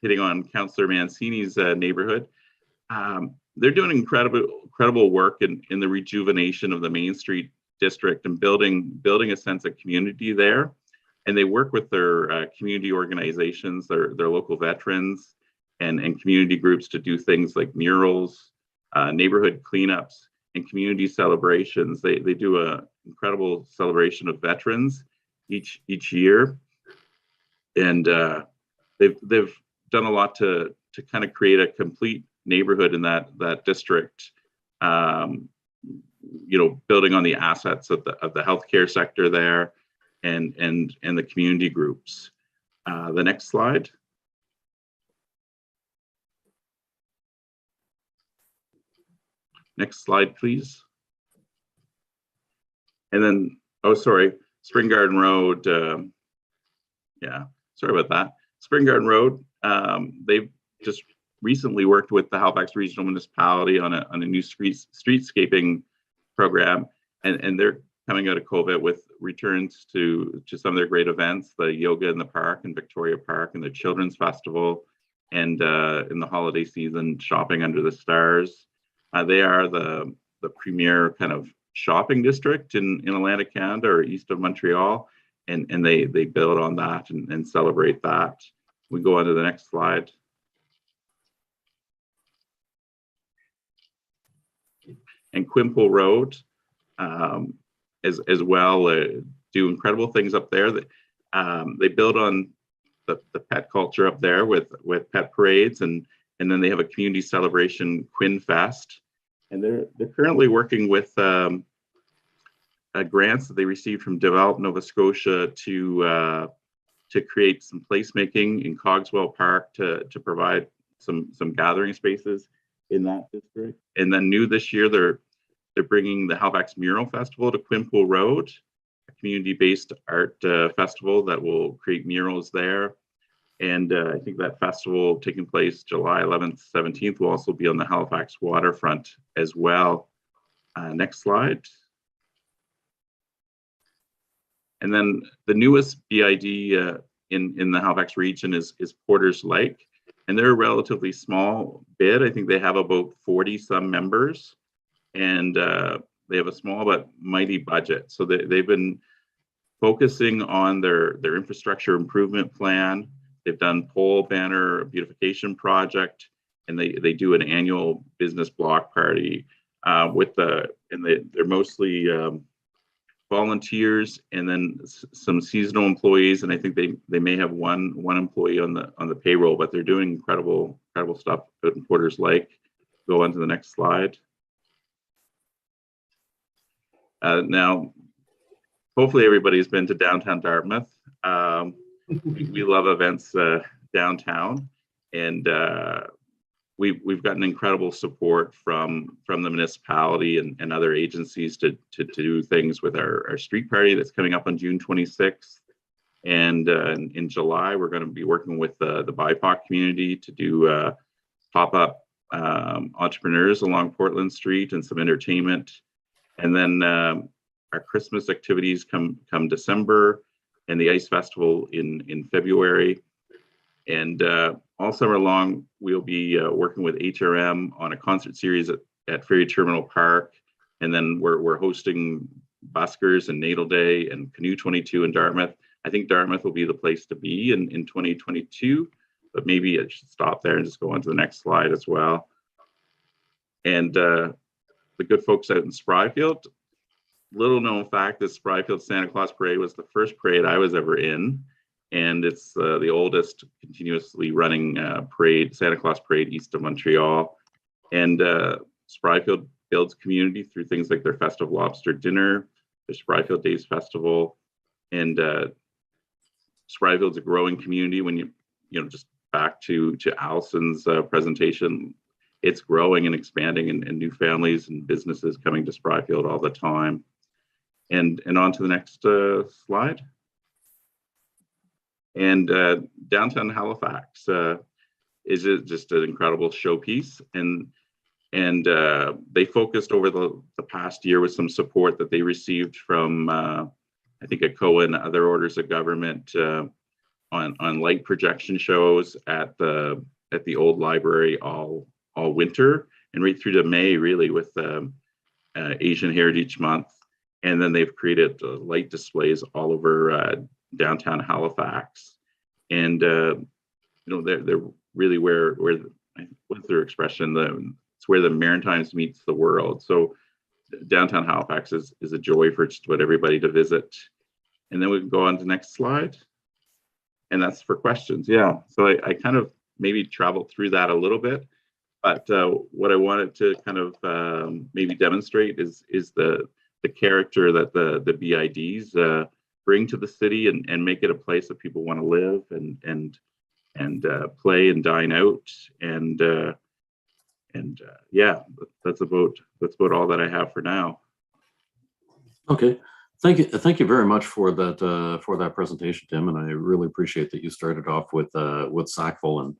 hitting on Councillor Mancini's neighborhood. They're doing incredible work in the rejuvenation of the Main Street district and building a sense of community there. And they work with their community organizations, their local veterans and community groups to do things like murals, neighborhood cleanups, and community celebrations. They do an incredible celebration of veterans each year. And they've done a lot to kind of create a complete neighborhood in that district, building on the assets of the healthcare sector there and the community groups. The next slide. Next slide, please. And then, oh, sorry, Spring Garden Road. Yeah, sorry about that. Spring Garden Road, they've just recently worked with the Halifax Regional Municipality on a new streetscaping program, and they're coming out of COVID with returns to some of their great events, the Yoga in the Park in Victoria Park and the Children's Festival, and in the holiday season, Shopping Under the Stars. They are the premier kind of shopping district in Atlantic Canada or east of Montreal, and they build on that and celebrate that. We go on to the next slide. And Quimple Road as well do incredible things up there. They build on the pet culture up there with pet parades, and then they have a community celebration, Quinn Fest, and they're currently working with grants that they received from Develop Nova Scotia to create some placemaking in Cogswell Park to provide some gathering spaces in that district. And then new this year, they're bringing the Halifax Mural Festival to Quimple Road, a community-based art festival that will create murals there. And I think that festival taking place July 11th, 17th will also be on the Halifax waterfront as well. Next slide. And then the newest BID in the Halifax region is Porter's Lake. And they're a relatively small bid. I think they have about 40 some members, and they have a small but mighty budget. So they've been focusing on their infrastructure improvement plan. They've done pole banner beautification project, and they do an annual business block party they're mostly volunteers and then some seasonal employees, and I think they may have one employee on the payroll, but they're doing incredible stuff out in Porter's Lake. Go on to the next slide. Now, hopefully everybody's been to downtown Dartmouth. We love events downtown, and we've gotten incredible support from the municipality and other agencies to do things with our street party that's coming up on June 26th. And in July, we're going to be working with the BIPOC community to do pop-up entrepreneurs along Portland Street and some entertainment. And then our Christmas activities come December, and the Ice Festival in February. And all summer long, we'll be working with HRM on a concert series at Ferry Terminal Park. And then we're hosting Buskers and Natal Day and Canoe 22 in Dartmouth. I think Dartmouth will be the place to be in 2022, but maybe I should stop there and just go on to the next slide as well. And the good folks out in Spryfield, little known fact, this Spryfield Santa Claus Parade was the first parade I was ever in. And it's the oldest continuously running Santa Claus parade east of Montreal. And Spryfield builds community through things like their Festive Lobster Dinner, their Spryfield Days Festival, and Spryfield's a growing community. When you just back to Allison's presentation, it's growing and expanding, and new families and businesses coming to Spryfield all the time. And on to the next slide. And downtown Halifax is just an incredible showpiece. And they focused over the past year with some support that they received from, I think, ACOA and other orders of government on light projection shows at the old library all winter and right through to May, really, with Asian Heritage Month. And then they've created light displays all over downtown Halifax. And they're really where what's their expression? It's where the Maritimes meets the world. So downtown Halifax is a joy for just about everybody to visit. And then we can go on to the next slide. And that's for questions. Yeah. So I kind of maybe traveled through that a little bit, but what I wanted to kind of maybe demonstrate is the character that the BIDs bring to the city and make it a place that people want to live and play and dine out. And yeah, that's about all that I have for now. Okay. Thank you very much for that presentation, Tim, and I really appreciate that you started off with Sackville and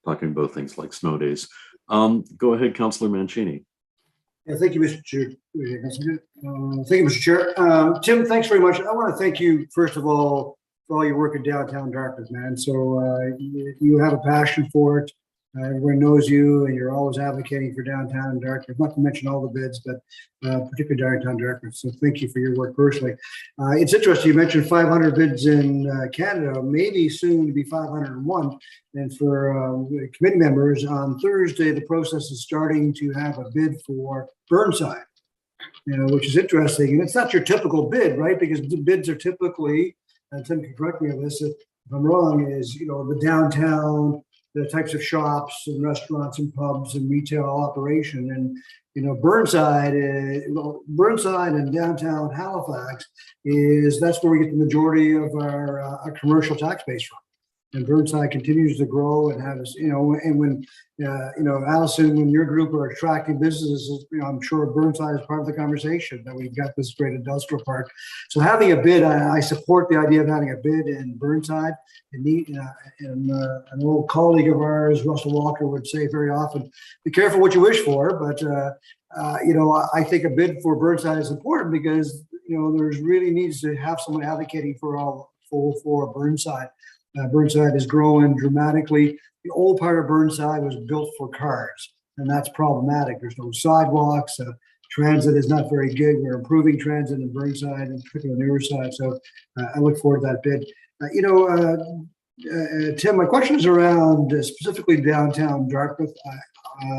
talking about things like snow days. Go ahead, Councillor Mancini. Yeah, thank you, Mr. Chair. Thank you, Mr. Chair. Tim, thanks very much. I want to thank you, first of all, for all your work in downtown Dartmouth, man. So you have a passion for it. Everyone knows you, and you're always advocating for downtown Dartmouth, not to mention all the bids, but particularly downtown Dartmouth. So thank you for your work personally. It's interesting, you mentioned 500 bids in Canada, maybe soon to be 501. And for committee members, on Thursday, the process is starting to have a bid for Burnside, which is interesting. And it's not your typical bid, right? Because the bids are typically, and Tim can correct me on this if I'm wrong, is, the downtown, the types of shops and restaurants and pubs and retail operation. And, Burnside and downtown Halifax that's where we get the majority of our commercial tax base from. And Burnside continues to grow and has, and when, Allison, when your group are attracting businesses, I'm sure Burnside is part of the conversation that we've got this great industrial park. So having a bid, I support the idea of having a bid in Burnside. And an old colleague of ours, Russell Walker, would say very often, be careful what you wish for. But, I think a bid for Burnside is important because, there's really needs to have someone advocating for Burnside. Burnside is growing dramatically. The old part of Burnside was built for cars, and that's problematic. There's no sidewalks. Transit is not very good. We're improving transit in Burnside, and particularly the newer side. So I look forward to that bid. Tim, my question is around specifically downtown Dartmouth.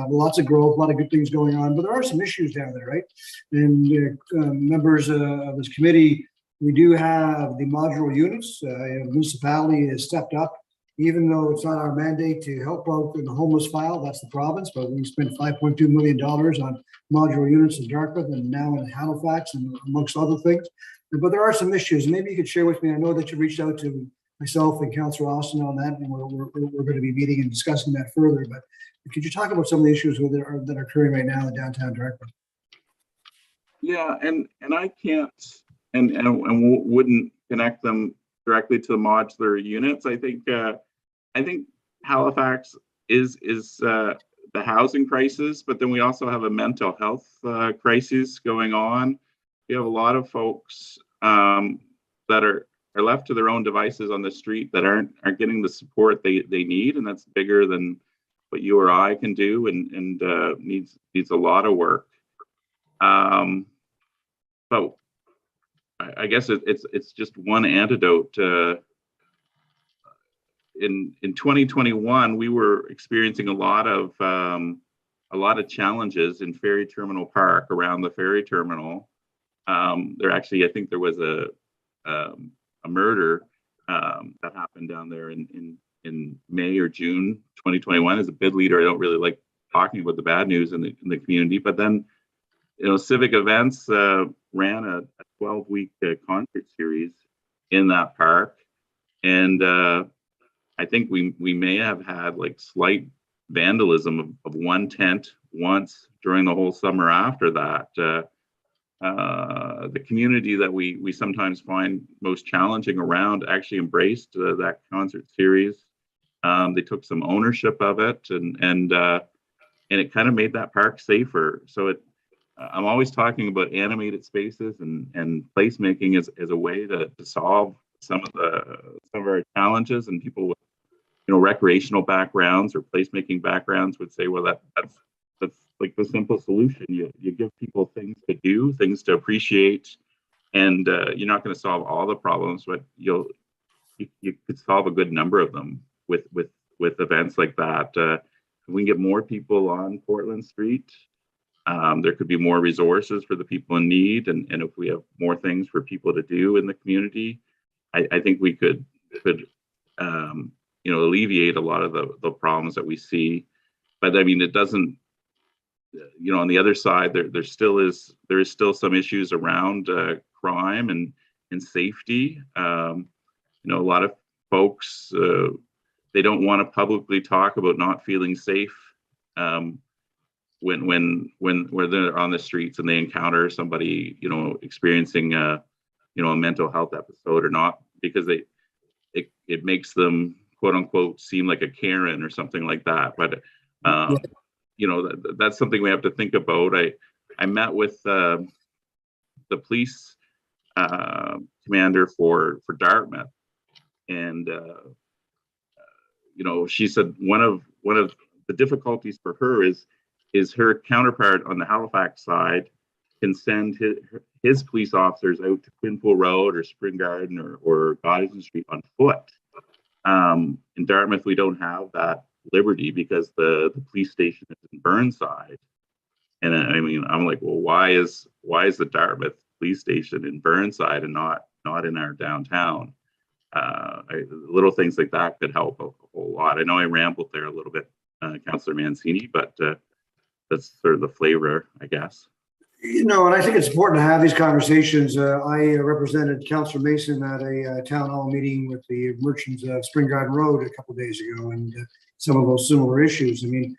Lots of growth, a lot of good things going on, but there are some issues down there, right? And members of this committee, we do have the modular units. The municipality has stepped up, even though it's not our mandate to help out in the homeless file. That's the province, but we spent $5.2 million on modular units in Dartmouth and now in Halifax, and amongst other things. But there are some issues. Maybe you could share with me. I know that you reached out to myself and Councillor Austin on that, and we're going to be meeting and discussing that further. But could you talk about some of the issues that are occurring right now in downtown Dartmouth? Yeah, and I can't and wouldn't connect them directly to the modular units. I think Halifax is the housing crisis, but then we also have a mental health crisis going on. We have a lot of folks that are left to their own devices on the street that aren't getting the support they need, and that's bigger than what you or I can do, and needs a lot of work. But I guess it's just one antidote. In 2021, we were experiencing a lot of challenges in Ferry Terminal Park, around the ferry terminal. I think there was a murder that happened down there in May or June 2021. As a bid leader, I don't really like talking about the bad news in the community, but then Civic Events ran a 12-week concert series in that park, and I think we may have had like slight vandalism of one tent once during the whole summer after that. the community that we sometimes find most challenging around actually embraced that concert series. They took some ownership of it, and it kind of made that park safer. So I'm always talking about animated spaces and placemaking as a way to solve some of our challenges, and people with recreational backgrounds or placemaking backgrounds would say, well, that's like the simple solution. You give people things to do, things to appreciate, and you're not going to solve all the problems, but you could solve a good number of them with events like that. If we can get more people on Portland Street, there could be more resources for the people in need, and if we have more things for people to do in the community, I think we could alleviate a lot of the problems that we see. But I mean, it doesn't, on the other side, there is still some issues around crime and safety. A lot of folks, they don't want to publicly talk about not feeling safe when they're on the streets and they encounter somebody experiencing a mental health episode or not, because it makes them quote unquote seem like a Karen or something like that. But that's something we have to think about. I met with the police commander for Dartmouth, and she said one of the difficulties for her is her counterpart on the Halifax side can send his police officers out to Quinpool Road or Spring Garden or Goddison Street on foot. In Dartmouth, we don't have that liberty because the police station is in Burnside. And I mean, I'm like, well, why is the Dartmouth police station in Burnside and not in our downtown? Little things like that could help a whole lot. I know I rambled there a little bit, Councillor Mancini, but that's sort of the flavor, I guess. And I think it's important to have these conversations. I represented Councillor Mason at a town hall meeting with the merchants of Spring Garden Road a couple of days ago, and some of those similar issues. I mean,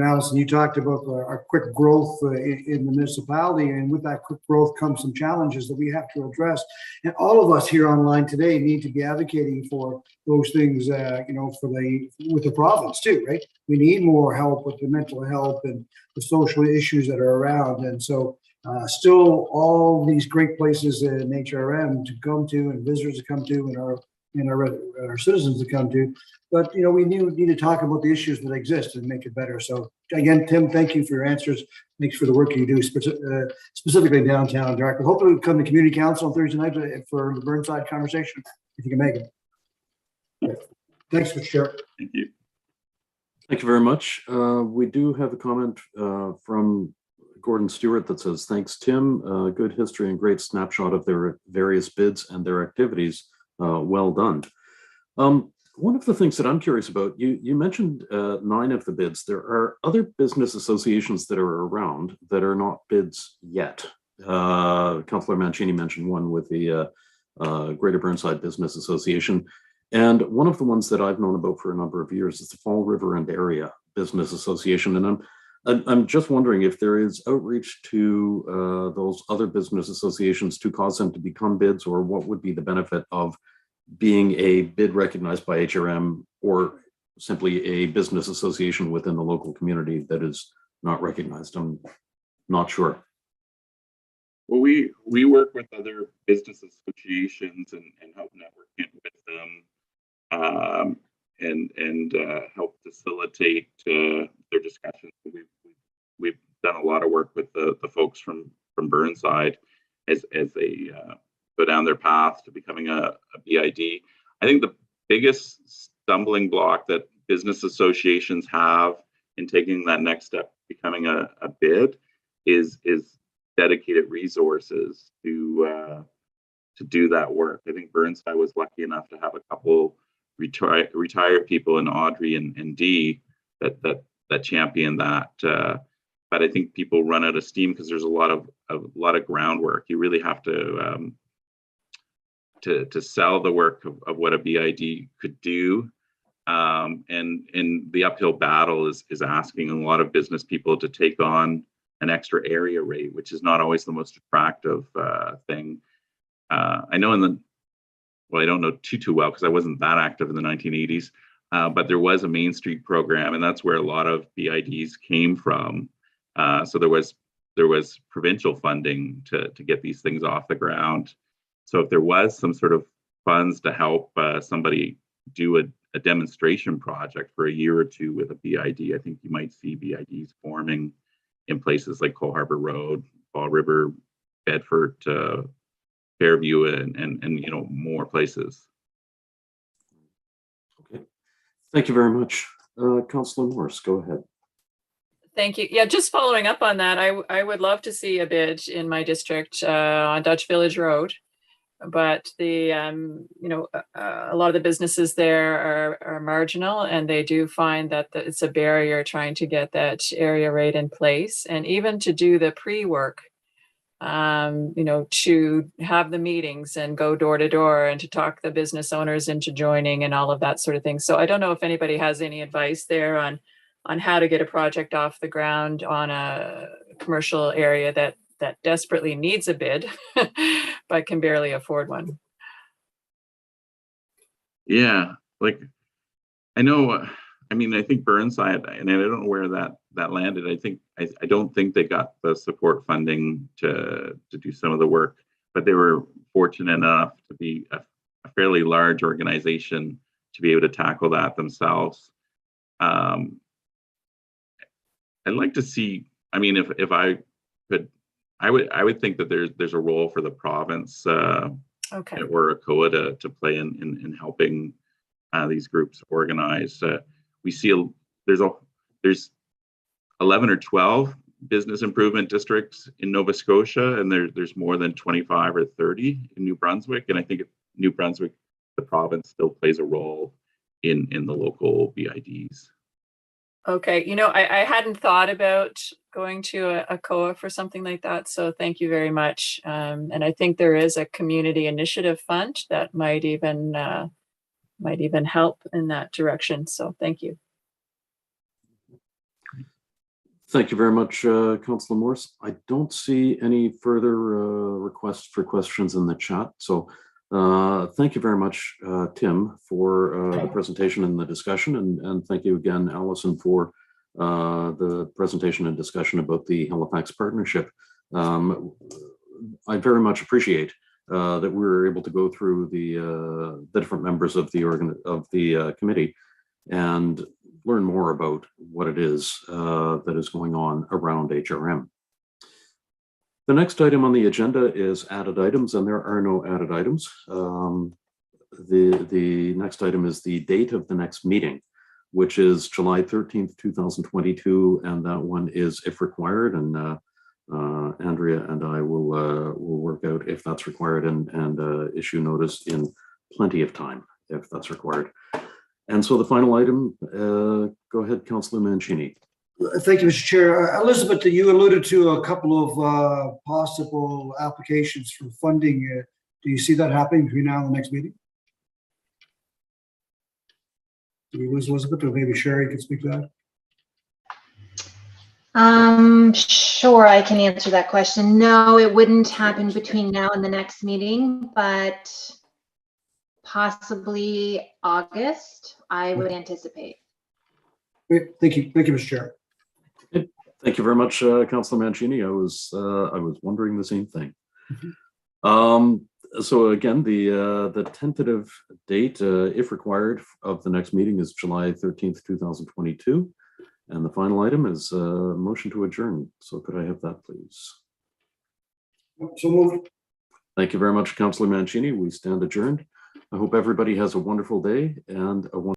Alison, you talked about our quick growth in the municipality, and with that quick growth comes some challenges that we have to address. And all of us here online today need to be advocating for those things, with the province too, right? We need more help with the mental health and the social issues that are around. And so still all these great places in HRM to come to and visitors to come to and our citizens to come to. But, we need to talk about the issues that exist and make it better. So again, Tim, thank you for your answers. Thanks for the work you do specifically in downtown Dartmouth. Hopefully we'll come to Community Council on Thursday night for the Burnside conversation, if you can make it. Thanks, Mr. Chair. Thank you. Thank you very much. We do have a comment from Gordon Stewart that says, thanks, Tim. Good history and great snapshot of their various bids and their activities. Well done. One of the things that I'm curious about, you mentioned 9 of the bids. There are other business associations that are around that are not bids yet. Councillor Mancini mentioned one with the Greater Burnside Business Association. And one of the ones that I've known about for a number of years is the Fall River and Area Business Association. And I'm just wondering if there is outreach to those other business associations to cause them to become bids, or what would be the benefit of being a bid recognized by HRM, or simply a business association within the local community that is not recognized. I'm not sure. Well, we work with other business associations and help network with them, and help facilitate their discussions. We've done a lot of work with the folks from Burnside as they go down their path to becoming a BID. I think the biggest stumbling block that business associations have in taking that next step, becoming a bid, is dedicated resources to do that work. I think Burnside was lucky enough to have a couple retired people in Audrey and Dee that champion that. But I think people run out of steam because there's a lot of groundwork. You really have to sell the work of what a BID could do. And the uphill battle is asking a lot of business people to take on an extra area rate, which is not always the most attractive thing. I know I don't know too well because I wasn't that active in the 1980s, but there was a Main Street program, and that's where a lot of BIDs came from. So there was provincial funding to get these things off the ground. So if there was some sort of funds to help somebody do a demonstration project for a year or two with a BID, I think you might see BIDs forming in places like Cole Harbour Road, Fall River, Bedford, Fairview, and more places. Okay, thank you very much. Councillor Morris, go ahead. Thank you. Yeah, just following up on that, I would love to see a bid in my district on Dutch Village Road, but the a lot of the businesses there are marginal, and they do find that it's a barrier trying to get that area rate in place, and even to do the pre-work. To have the meetings and go door to door and to talk the business owners into joining and all of that sort of thing. So I don't know if anybody has any advice there on how to get a project off the ground on a commercial area that desperately needs a bid, but can barely afford one. Yeah, like I know. I think Burnside, and I don't know where that landed. I don't think they got the support funding to do some of the work, but they were fortunate enough to be a fairly large organization to be able to tackle that themselves. I'd like to see. If I could, I would think that there's a role for the province or ACOA to play in helping these groups organize. We see there's 11 or 12 business improvement districts in Nova Scotia, and there's more than 25 or 30 in New Brunswick. And I think New Brunswick, the province, still plays a role in the local BIDs. Okay, I hadn't thought about going to a COA for something like that, so thank you very much. And I think there is a community initiative fund that might even help in that direction. So thank you. Thank you very much, Councillor Morris. I don't see any further requests for questions in the chat. So thank you very much, Tim, for the presentation and the discussion. And thank you again, Allison, for the presentation and discussion about the Halifax partnership. I very much appreciate that we were able to go through the different members of the committee and learn more about what it is that is going on around HRM. The next item on the agenda is added items, and there are no added items. The next item is the date of the next meeting, which is July 13th, 2022, and that one is if required. And Andrea and I will work out if that's required and issue notice in plenty of time if that's required. And so the final item, go ahead, Councillor Mancini. Thank you, Mr. Chair. Elizabeth, you alluded to a couple of possible applications for funding. Do you see that happening between now and the next meeting? Elizabeth, or maybe Sherry can speak to that? Sure, I can answer that question. No, it wouldn't happen between now and the next meeting, but possibly August, I would anticipate. Great. Thank you, Mr. Chair. Thank you very much, Councillor Mancini. I was wondering the same thing. So again, the tentative date, if required, of the next meeting is July 13th, 2022. And the final item is a motion to adjourn. So could I have that, please? So moved. Thank you very much, Councillor Mancini. We stand adjourned. I hope everybody has a wonderful day and a wonderful